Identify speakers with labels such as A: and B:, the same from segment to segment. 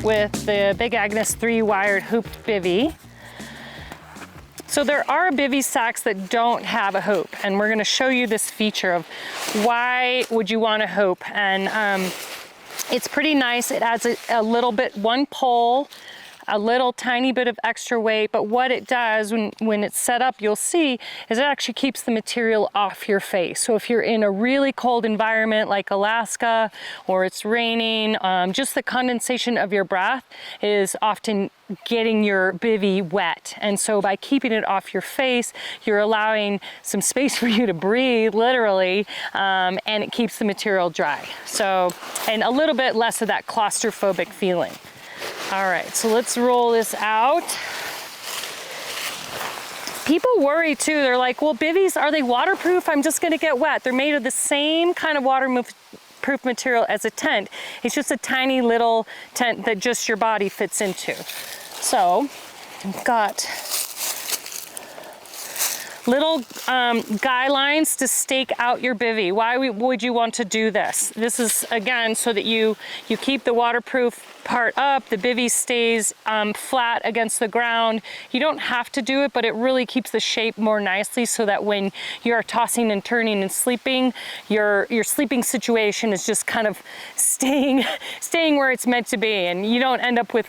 A: with the Big Agnes 3-wired hoop bivvy. So there are bivvy sacks that don't have a hoop, and we're gonna show you this feature of why would you want a hoop. And it's pretty nice. It adds a little bit, one pole, a little tiny bit of extra weight, but what it does when it's set up, you'll see, is it actually keeps the material off your face. So if you're in a really cold environment like Alaska, or it's raining, just the condensation of your breath is often getting your bivvy wet. And so by keeping it off your face, you're allowing some space for you to breathe, literally, and it keeps the material dry. So, and a little bit less of that claustrophobic feeling. All right, so let's roll this out. People worry too. They're like, well, bivvies, are they waterproof? I'm just gonna get wet. They're made of the same kind of waterproof material as a tent. It's just a tiny little tent that just your body fits into. So I've got little guy lines to stake out your bivvy. Why would you want to do this? This is, again, so that you keep the waterproof part up, the bivvy stays flat against the ground. You don't have to do it, but it really keeps the shape more nicely so that when you're tossing and turning and sleeping, your sleeping situation is just kind of staying where it's meant to be, and you don't end up with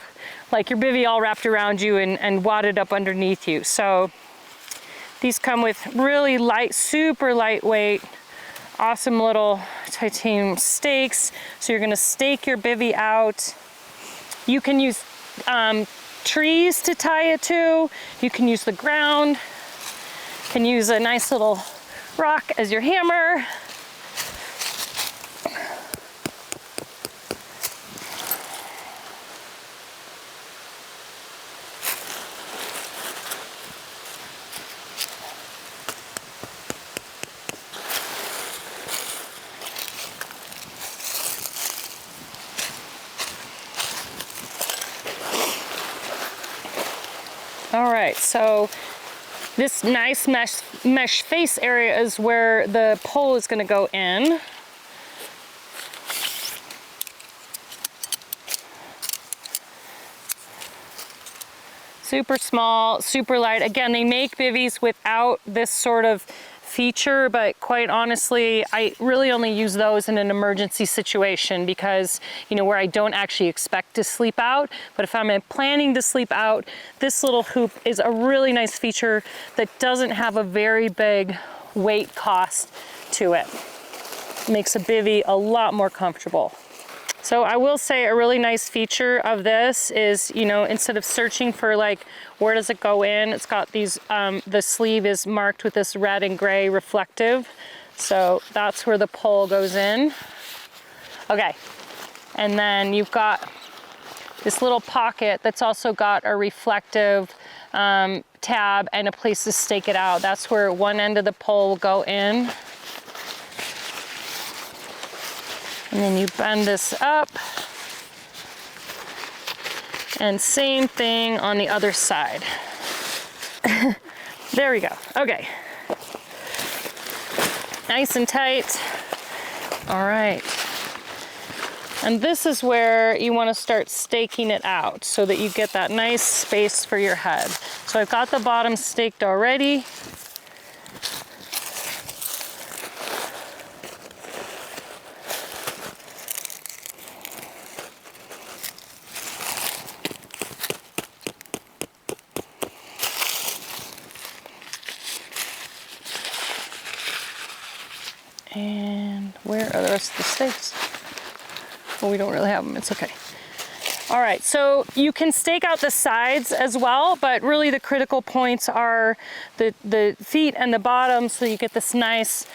A: like your bivvy all wrapped around you and wadded up underneath you. So these come with really light, super lightweight, awesome little titanium stakes. So you're gonna stake your bivvy out. You can use trees to tie it to. You can use the ground. You can use a nice little rock as your hammer. All right, so this nice mesh face area is where the pole is gonna go in. Super small, super light. Again, they make bivvies without this sort of feature, but quite honestly, I really only use those in an emergency situation because, you know, where I don't actually expect to sleep out. But if I'm planning to sleep out, this little hoop is a really nice feature that doesn't have a very big weight cost to it. Makes a bivvy a lot more comfortable. So I will say a really nice feature of this is, you know, instead of searching for like, where does it go in? It's got these, the sleeve is marked with this red and gray reflective. So that's where the pole goes in. Okay, and then you've got this little pocket that's also got a reflective tab and a place to stake it out. That's where one end of the pole will go in. And then you bend this up, and same thing on the other side. There we go, okay. Nice and tight. All right. And this is where you want to start staking it out so that you get that nice space for your head. So I've got the bottom staked already. And where are the rest of the stakes? Well, we don't really have them, it's okay. All right, so you can stake out the sides as well, but really the critical points are the feet and the bottom, so you get this nice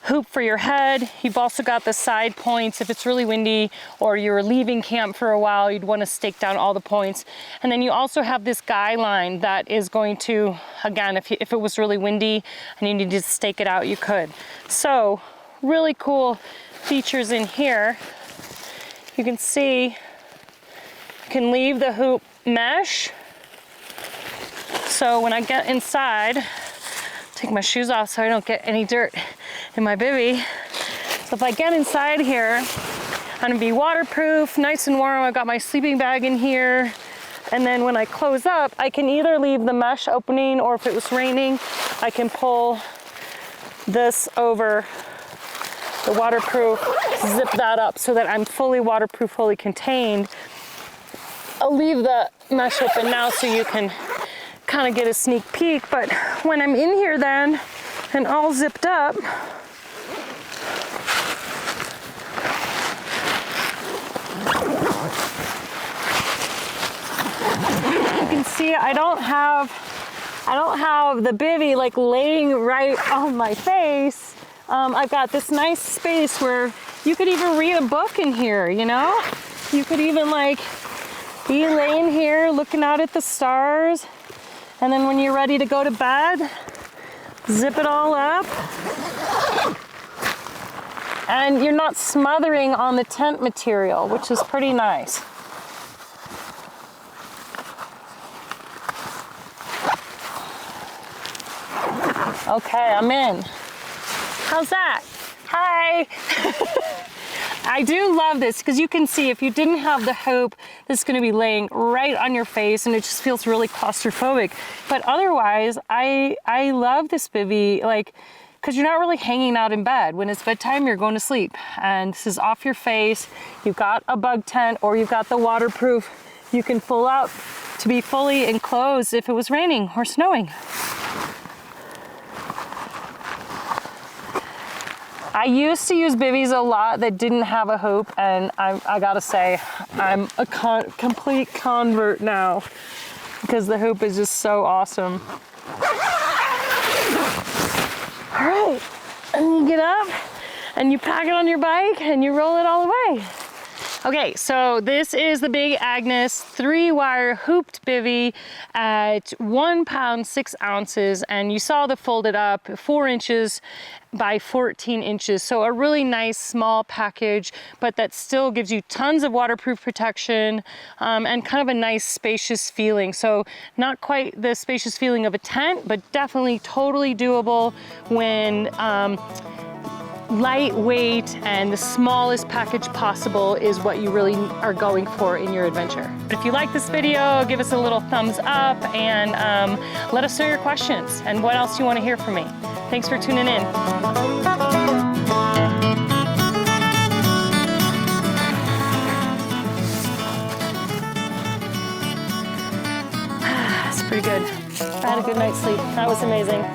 A: hoop for your head. You've also got the side points. If it's really windy or you're leaving camp for a while, you'd want to stake down all the points. And then you also have this guy line that is going to, again, if it was really windy and you needed to stake it out, you could. So really cool features in here. You can see, you can leave the hoop mesh. So when I get inside, take my shoes off so I don't get any dirt in my bivvy. So if I get inside here, I'm gonna be waterproof, nice and warm. I've got my sleeping bag in here. And then when I close up, I can either leave the mesh opening, or if it was raining, I can pull this over the waterproof, zip that up so that I'm fully waterproof, fully contained. I'll leave the mesh open now so you can kind of get a sneak peek, but when I'm in here then and all zipped up, you can see I don't have the bivvy like laying right on my face. I've got this nice space where you could even read a book in here, you know? You could even like be laying here looking out at the stars, and then when you're ready to go to bed, zip it all up. And you're not smothering on the tent material, which is pretty nice. Okay, I'm in. How's that? Hi. I do love this because you can see if you didn't have the hoop, this is going to be laying right on your face and it just feels really claustrophobic. But otherwise, I love this bivvy, like, because you're not really hanging out in bed. When it's bedtime, you're going to sleep. And this is off your face. You've got a bug tent or you've got the waterproof. You can pull out to be fully enclosed if it was raining or snowing. I used to use bivvies a lot that didn't have a hoop, and I gotta say, I'm a complete convert now because the hoop is just so awesome. All right, and you get up and you pack it on your bike and you roll it all the way. Okay, so this is the big Agnes 3-wire hooped bivvy at 1 pound 6 ounces, and you saw the folded up 4 inches by 14 inches. So a really nice small package, but that still gives you tons of waterproof protection and kind of a nice spacious feeling. So not quite the spacious feeling of a tent, but definitely totally doable when lightweight and the smallest package possible is what you really are going for in your adventure. If you like this video, give us a little thumbs up and let us know your questions and what else you want to hear from me. Thanks for tuning in. That's pretty good. I had a good night's sleep. That was amazing.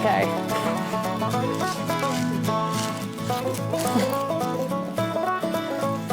A: Okay.